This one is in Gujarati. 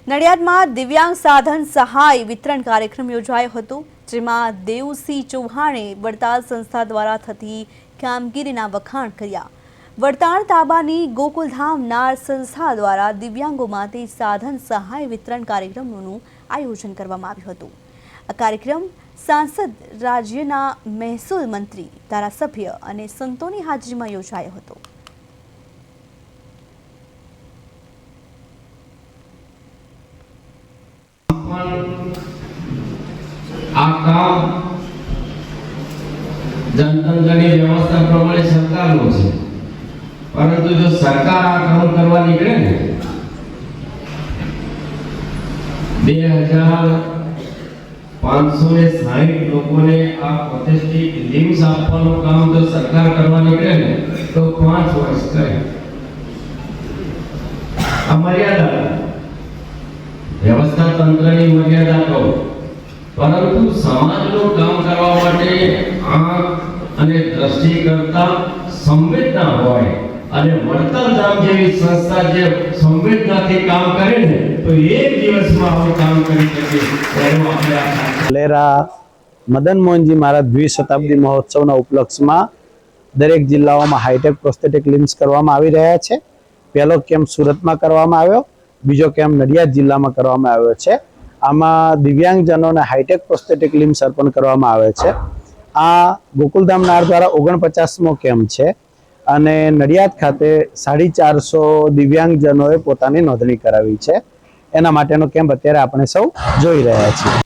નડિયાદમાં દિવ્યાંગ સાધન સહાય વિતરણ કાર્યક્રમ યોજાયો હતો, જેમાં દેવસિંહ ચૌહાણે વડતાલ સંસ્થા દ્વારા થતી કામગીરીના વખાણ કર્યા। વડતાલ તાબાની ગોકુલધામ નાર સંસ્થા દ્વારા દિવ્યાંગો માટે સાધન સહાય વિતરણ કાર્યક્રમનું આયોજન કરવામાં આવ્યું હતું। આ કાર્યક્રમ સાંસદ, રાજ્યના મહેસૂલ મંત્રી, ધારાસભ્ય અને સંતોની હાજરીમાં યોજાયો હતો। આ કામ જનતંત્રની વ્યવસ્થા પ્રમાણે સરકારનું છે, પરંતુ જો સરકાર આ કામ કરવા નીકળે ને 2560 લોકોને આ પ્રોટેસ્ટિક લિમ્સ આપવાનું કામ જો સરકાર કરવા નીકળે ને તો 5 વર્ષ કરે। આ મર્યાદા વ્યવસ્થા તંત્રની મર્યાદા કહો, પરંતુ સમાજનું કામ કરવા માટે આંખ અને દ્રષ્ટિ કરતા સંવેદના હોય અને વડતાલ ધામ જેવી સંસ્થા જે સંવેદનાથી કામ કરે ને તો એક દિવસમાં આવું કામ કરી શકે એનો આપણે લેરા મદન મોહનજી મહારાજ દ્વિશતાબ્દી મહોત્સવના ઉપલક્ષમાં દરેક જિલ્લાઓમાં હાઈટેક પ્રોસ્થેટિક લિમ્સ કરવામાં આવી રહ્યા છે। પહેલો કેમ્પ સુરતમાં કરવામાં આવ્યો, બીજો કેમ્પ નડિયાદ જિલ્લામાં કરવામાં આવ્યો છે। આમાં દિવ્યાંગજનોને હાઈટેક પ્રોસ્થેટિક લિમ્સ અર્પણ કરવામાં આવે છે। આ ગોકુલધામ નાર દ્વારા 49મો કેમ્પ છે અને નડિયાદ ખાતે 450 દિવ્યાંગજનોએ પોતાની નોંધણી કરાવી છે। એના માટેનો કેમ્પ અત્યારે આપણે સૌ જોઈ રહ્યા છીએ।